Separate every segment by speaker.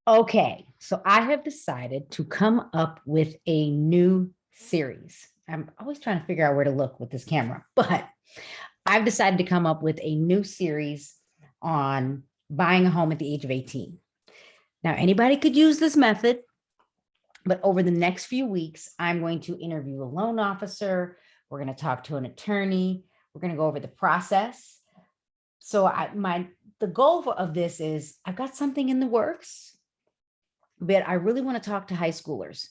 Speaker 1: Okay, so I have decided to come up with a new series. I'm always trying to figure out where to look with this camera, but I've decided to come up with a new series on buying a home at the age of 18. Now, anybody could use this method, but over the next few weeks, I'm going to interview a loan officer. We're going to talk to an attorney. We're going to go over the process. So the goal of this is I've got something in the works, but I really want to talk to high schoolers.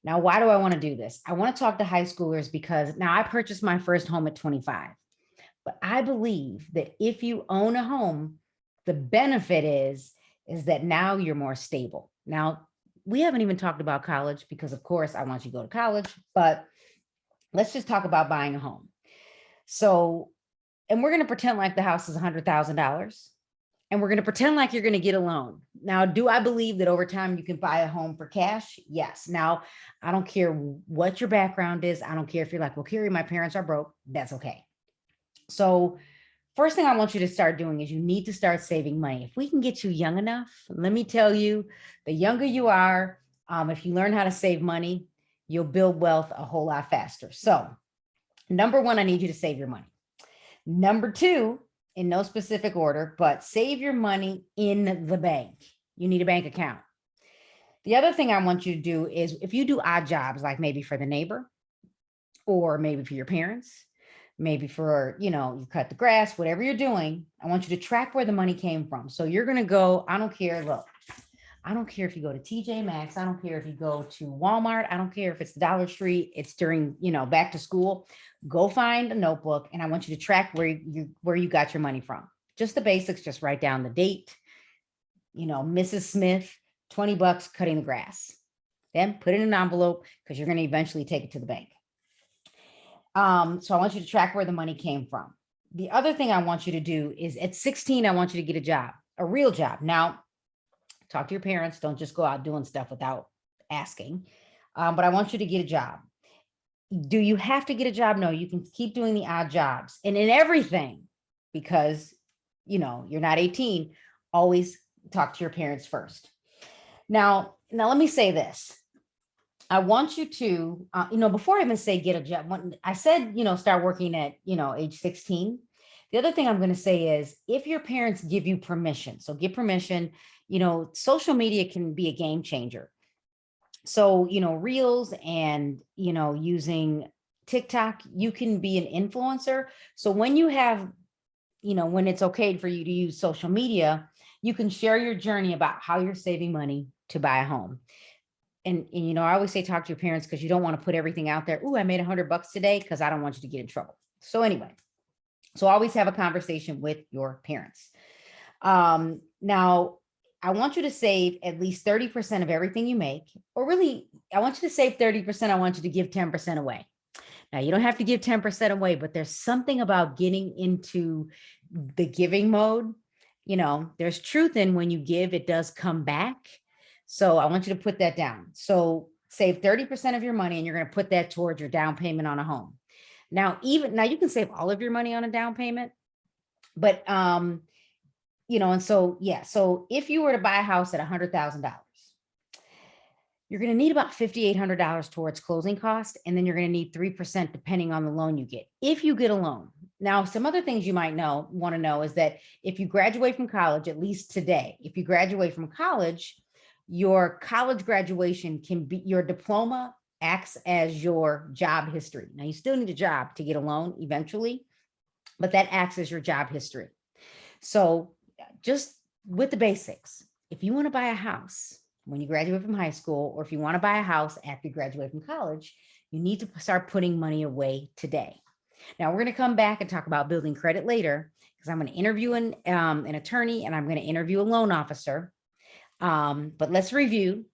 Speaker 1: Now, why do I want to do this? I want to talk to high schoolers because now I purchased my first home at 25, but I believe that if you own a home, the benefit is that now you're more stable. Now, we haven't even talked about college because of course I want you to go to college, but let's just talk about buying a home. So, and we're going to pretend like the house is $100,000 and we're going to pretend like you're going to get a loan. Now, do I believe that over time you can buy a home for cash? Yes. Now, I don't care what your background is. I don't care if you're like, well, Carrie, my parents are broke. That's okay. So first thing I want you to start doing is you need to start saving money. If we can get you young enough, let me tell you, the younger you are, if you learn how to save money, you'll build wealth a whole lot faster. So number one, I need you to save your money. Number two, in no specific order, but save your money in the bank. You need a bank account. The other thing I want you to do is if you do odd jobs, like maybe for the neighbor or maybe for your parents, maybe for, you cut the grass, whatever you're doing, I want you to track where the money came from. So you're going to go, I don't care. Look, I don't care if you go to TJ Maxx. I don't care if you go to Walmart. I don't care if it's the Dollar Tree. It's during, back to school. Go find a notebook and I want you to track where you got your money from. Just the basics, just write down the date, Mrs. Smith, $20 cutting the grass. Then put it in an envelope because you're going to eventually take it to the bank. So I want you to track where the money came from. The other thing I want you to do is at 16, I want you to get a job, a real job. Now, talk to your parents. Don't just go out doing stuff without asking. But I want you to get a job. Do you have to get a job? No, you can keep doing the odd jobs and in everything because, you're not 18. Always talk to your parents first. Now let me say this. I want you to, before I even say get a job, when I said, start working at, age 16. The other thing I'm going to say is if your parents give you permission, so get permission, social media can be a game changer. So, Reels and, using TikTok, you can be an influencer. So when you have, when it's okay for you to use social media, you can share your journey about how you're saving money to buy a home. And I always say, talk to your parents because you don't want to put everything out there. Oh, I made $100 today because I don't want you to get in trouble. So anyway, so always have a conversation with your parents. Now, I want you to save at least 30% of everything you make, or really, I want you to save 30%. I want you to give 10% away. Now, you don't have to give 10% away, but there's something about getting into the giving mode. There's truth in when you give, it does come back. So I want you to put that down. So save 30% of your money and you're going to put that towards your down payment on a home. Now you can save all of your money on a down payment, but, and so, yeah. So if you were to buy a house at $100,000, you're going to need about $5,800 towards closing costs. And then you're going to need 3% depending on the loan you get. If you get a loan. Now, some other things you might want to know is that if you graduate from college, at least today, if you graduate from college, your college graduation can be your diploma acts as your job history. Now you still need a job to get a loan eventually, but that acts as your job history. So just with the basics, if you want to buy a house when you graduate from high school, or if you want to buy a house after you graduate from college, you need to start putting money away today. Now we're going to come back and talk about building credit later because I'm going to interview an attorney and I'm going to interview a loan officer. But let's review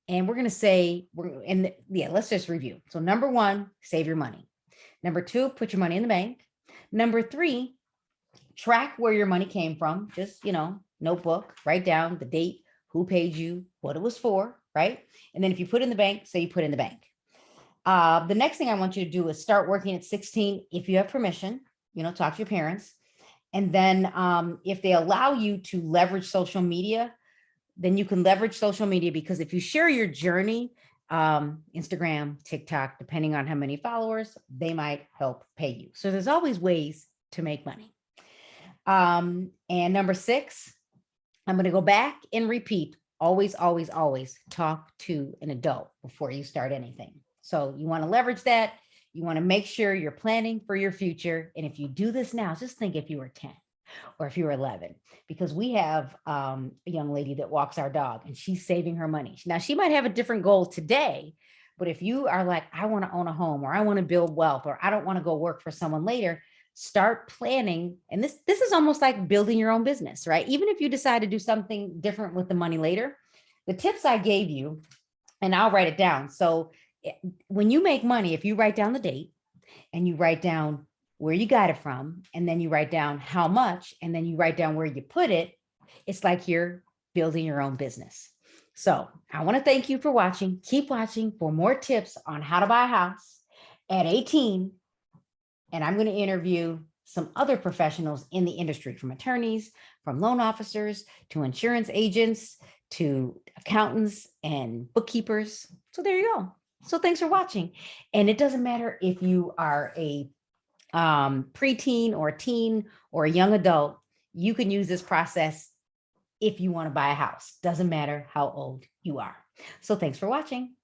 Speaker 1: and we're going to say, let's just review. So number one, save your money. Number two, put your money in the bank. Number three, track where your money came from. Just, notebook, write down the date, who paid you, what it was for, right? And then if you put in the bank, say you put in the bank. The next thing I want you to do is start working at 16. If you have permission, talk to your parents. And then if they allow you to leverage social media, then you can leverage social media, because if you share your journey, Instagram, TikTok, depending on how many followers, they might help pay you. So there's always ways to make money. And number 6, I'm going to go back and repeat. Always, always, always talk to an adult before you start anything. So you want to leverage that. You want to make sure you're planning for your future. And if you do this now, just think if you were 10 or if you were 11, because we have a young lady that walks our dog and she's saving her money. Now, she might have a different goal today, but if you are like, I want to own a home, or I want to build wealth, or I don't want to go work for someone later, start planning. And this is almost like building your own business, right? Even if you decide to do something different with the money later, the tips I gave you, and I'll write it down. So when you make money, if you write down the date and you write down where you got it from, and then you write down how much, and then you write down where you put it, it's like you're building your own business. So I want to thank you for watching. Keep watching for more tips on how to buy a house at 18. And I'm going to interview some other professionals in the industry, from attorneys, from loan officers, to insurance agents, to accountants and bookkeepers. So there you go. So thanks for watching. And it doesn't matter if you are a preteen or a teen or a young adult, you can use this process if you want to buy a house. Doesn't matter how old you are. So thanks for watching.